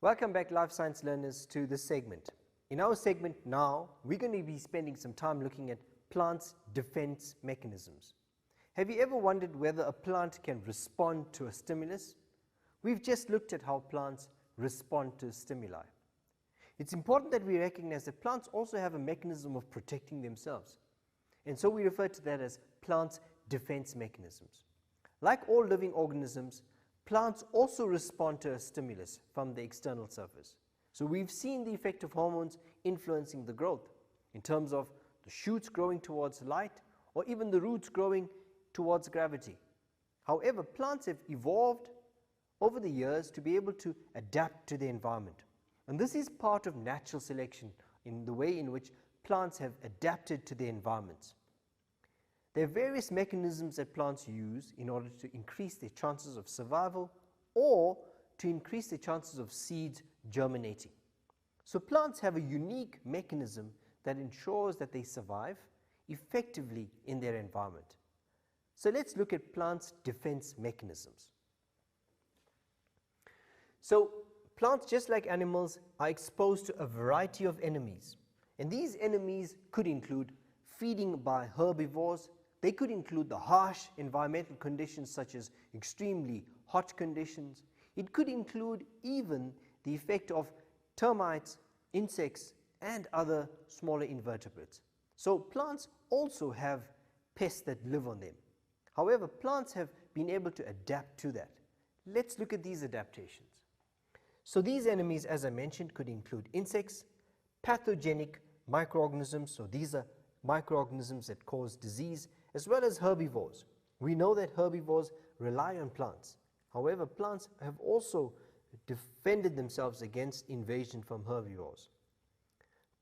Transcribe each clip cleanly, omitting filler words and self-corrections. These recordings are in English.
Welcome back, life science learners, to this segment. In our segment now, we're going to be spending some time looking at plants' defense mechanisms. Have you ever wondered whether a plant can respond to a stimulus? We've just looked at how plants respond to stimuli. It's important that we recognize that plants also have a mechanism of protecting themselves. And so we refer to that as plants' defense mechanisms. Like all living organisms, plants also respond to a stimulus from the external surface. So we've seen the effect of hormones influencing the growth in terms of the shoots growing towards light or even the roots growing towards gravity. However, plants have evolved over the years to be able to adapt to the environment. And this is part of natural selection in the way in which plants have adapted to their environments. There are various mechanisms that plants use in order to increase their chances of survival or to increase the chances of seeds germinating. So plants have a unique mechanism that ensures that they survive effectively in their environment. So let's look at plants' defense mechanisms. So plants, just like animals, are exposed to a variety of enemies. And these enemies could include feeding by herbivores. They could include the harsh environmental conditions such as extremely hot conditions. It could include even the effect of termites, insects, and other smaller invertebrates. So plants also have pests that live on them. However, plants have been able to adapt to that. Let's look at these adaptations. So these enemies, as I mentioned, could include insects, pathogenic microorganisms, so these are microorganisms that cause disease, as well as herbivores. We know that herbivores rely on plants. However, plants have also defended themselves against invasion from herbivores.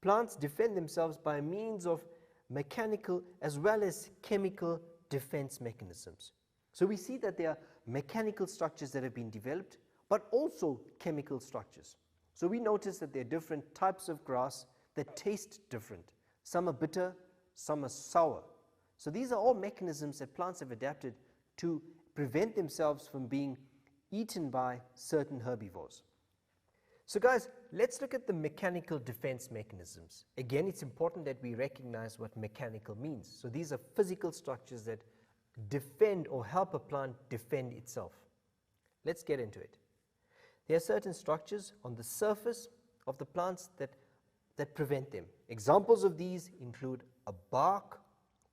Plants defend themselves by means of mechanical as well as chemical defense mechanisms. So we see that there are mechanical structures that have been developed, but also chemical structures. So we notice that there are different types of grass that taste different. Some are bitter, some are sour. So these are all mechanisms that plants have adapted to prevent themselves from being eaten by certain herbivores. So guys, let's look at the mechanical defense mechanisms. Again, it's important that we recognize what mechanical means. So these are physical structures that defend or help a plant defend itself. Let's get into it. There are certain structures on the surface of the plants that prevent them. Examples of these include a bark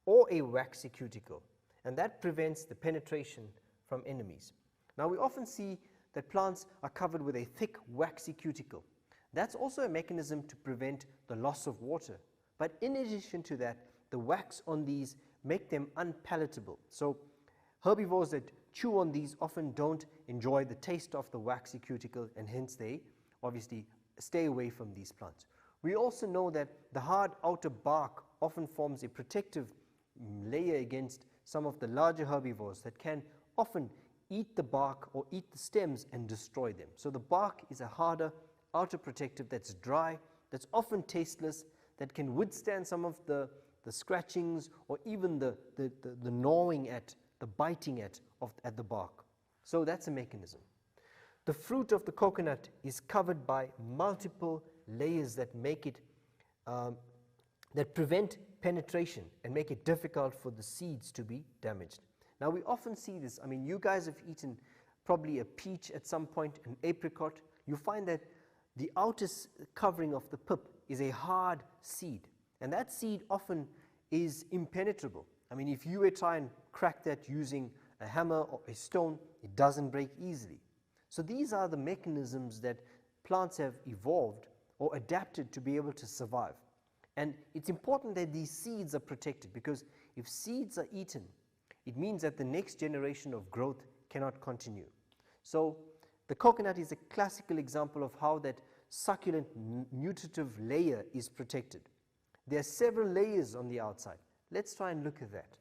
or a waxy cuticle, and that prevents the penetration from enemies. Now we often see that plants are covered with a thick waxy cuticle. That's also a mechanism to prevent the loss of water. But in addition to that, the wax on these make them unpalatable. So herbivores that chew on these often don't enjoy the taste of the waxy cuticle, and hence they obviously stay away from these plants. We also know that the hard outer bark often forms a protective layer against some of the larger herbivores that can often eat the bark or eat the stems and destroy them. So the bark is a harder outer protective that's dry, that's often tasteless, that can withstand some of the scratchings or even the gnawing at, the biting at the bark. So that's a mechanism. The fruit of the coconut is covered by multiple layers that make it that prevent penetration and make it difficult for the seeds to be damaged. Now we often see this. I mean, you guys have eaten probably a peach at some point, an apricot. You find that the outer covering of the pip is a hard seed, and that seed often is impenetrable. I mean, if you were to try and crack that using a hammer or a stone, it doesn't break easily. So these are the mechanisms that plants have evolved or adapted to be able to survive. And it's important that these seeds are protected, because if seeds are eaten, it means that the next generation of growth cannot continue. So the coconut is a classical example of how that succulent nutritive layer is protected. There are several layers on the outside. Let's try and look at that.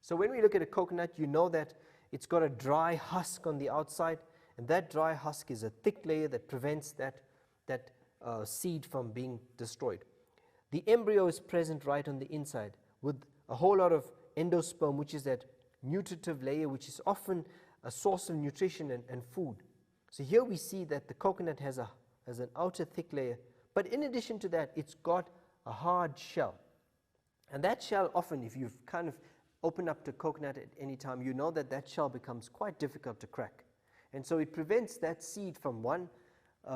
So when we look at a coconut, you know that it's got a dry husk on the outside, and that dry husk is a thick layer that prevents that seed from being destroyed. The embryo is present right on the inside with a whole lot of endosperm, which is that nutritive layer, which is often a source of nutrition and food. So here we see that the coconut has an outer thick layer, but in addition to that, it's got a hard shell. And that shell often, if you've kind of opened up the coconut at any time, you know that that shell becomes quite difficult to crack. And so it prevents that seed from one,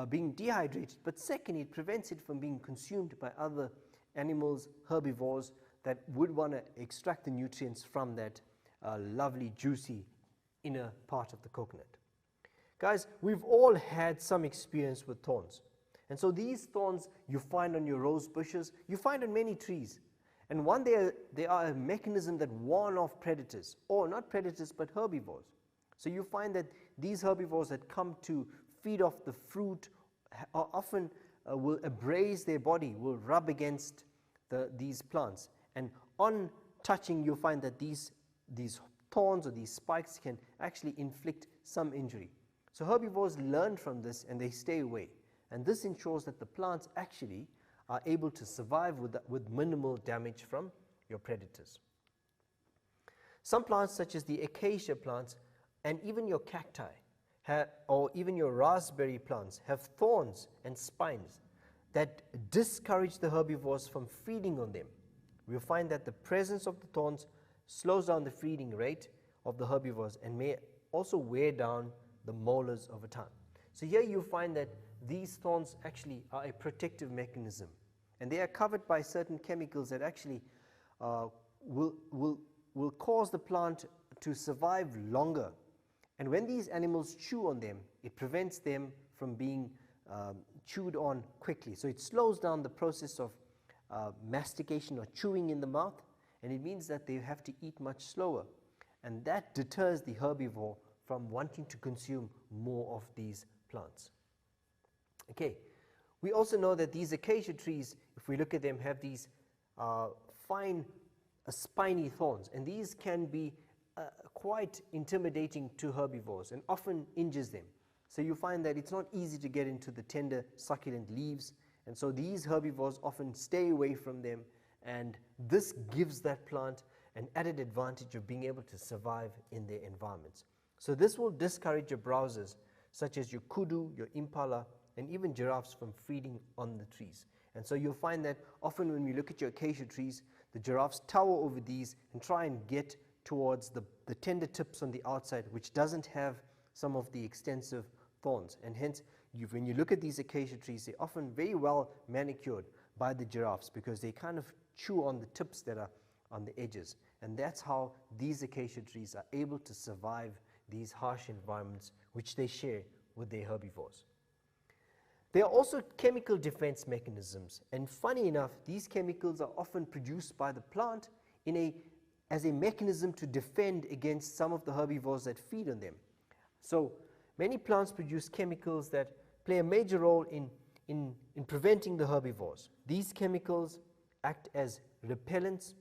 being dehydrated, but second, it prevents it from being consumed by other animals, herbivores, that would want to extract the nutrients from that lovely, juicy inner part of the coconut. Guys, we've all had some experience with thorns. And so these thorns you find on your rose bushes, you find on many trees. And one, they are a mechanism that warn off predators, or not predators, but herbivores. So you find that these herbivores that come to feed off the fruit are often will abrase their body, will rub against these plants. And on touching, you'll find that these thorns or these spikes can actually inflict some injury. So herbivores learn from this and they stay away. And this ensures that the plants actually are able to survive with minimal damage from your predators. Some plants, such as the acacia plants and even your cacti, or even your raspberry plants, have thorns and spines that discourage the herbivores from feeding on them. We'll find that the presence of the thorns slows down the feeding rate of the herbivores and may also wear down the molars over time. So here you find that these thorns actually are a protective mechanism, and they are covered by certain chemicals that actually will cause the plant to survive longer. And when these animals chew on them, it prevents them from being chewed on quickly. So it slows down the process of mastication or chewing in the mouth, and it means that they have to eat much slower. And that deters the herbivore from wanting to consume more of these plants. Okay, we also know that these acacia trees, if we look at them, have these fine spiny thorns, and these can be quite intimidating to herbivores and often injures them. So you find that it's not easy to get into the tender succulent leaves, and so these herbivores often stay away from them, and this gives that plant an added advantage of being able to survive in their environments. So this will discourage your browsers, such as your kudu, your impala, and even giraffes from feeding on the trees. And so you'll find that often when we look at your acacia trees, the giraffes tower over these and try and get towards the tender tips on the outside, which doesn't have some of the extensive thorns. And hence, when you look at these acacia trees, they're often very well manicured by the giraffes because they kind of chew on the tips that are on the edges. And that's how these acacia trees are able to survive these harsh environments which they share with their herbivores. There are also chemical defense mechanisms, and funny enough, these chemicals are often produced by the plant as a mechanism to defend against some of the herbivores that feed on them. So many plants produce chemicals that play a major role in preventing the herbivores. These chemicals act as repellents.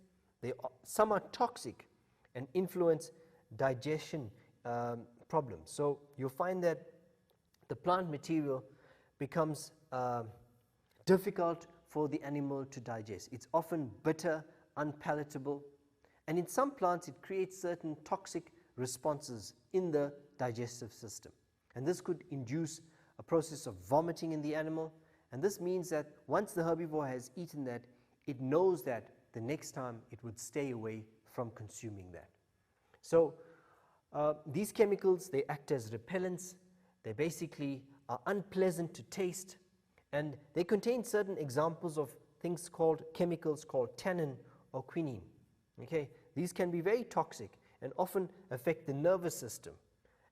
Some are toxic and influence digestion problems. So you'll find that the plant material becomes difficult for the animal to digest. It's often bitter, unpalatable, and in some plants it creates certain toxic responses in the digestive system. And this could induce a process of vomiting in the animal, and this means that once the herbivore has eaten that, it knows that the next time it would stay away from consuming that. So these chemicals, they act as repellents. They basically are unpleasant to taste, and they contain certain examples of chemicals called tannin or quinine. Okay, these can be very toxic and often affect the nervous system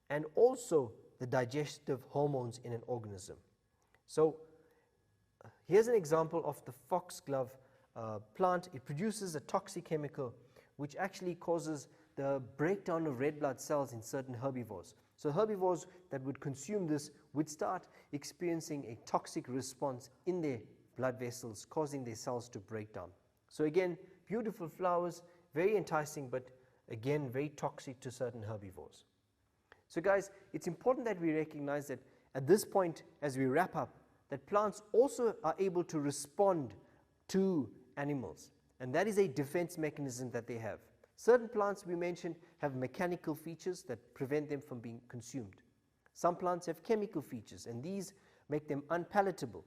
and also the digestive hormones in an organism. So here's an example of the foxglove plant. It produces a toxic chemical which actually causes the breakdown of red blood cells in certain herbivores. So herbivores that would consume this would start experiencing a toxic response in their blood vessels, causing their cells to break down. So again, beautiful flowers, very enticing, but again, very toxic to certain herbivores. So guys, it's important that we recognize that at this point, as we wrap up, that plants also are able to respond to animals, and that is a defense mechanism that they have. Certain plants we mentioned have mechanical features that prevent them from being consumed. Some plants have chemical features, and these make them unpalatable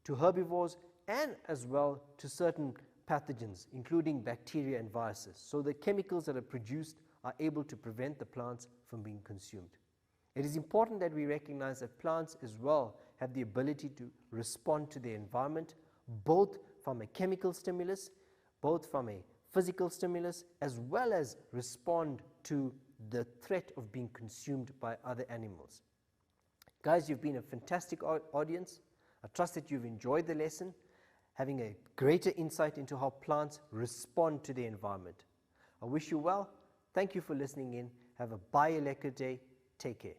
to herbivores and as well to certain pathogens, including bacteria and viruses. So the chemicals that are produced are able to prevent the plants from being consumed. It is important that we recognize that plants as well have the ability to respond to their environment, both from a chemical stimulus, both from a physical stimulus, as well as respond to the threat of being consumed by other animals. Guys, you've been a fantastic audience. I trust that you've enjoyed the lesson, having a greater insight into how plants respond to the environment. I wish you well. Thank you for listening in. Have a baie lekker day. Take care.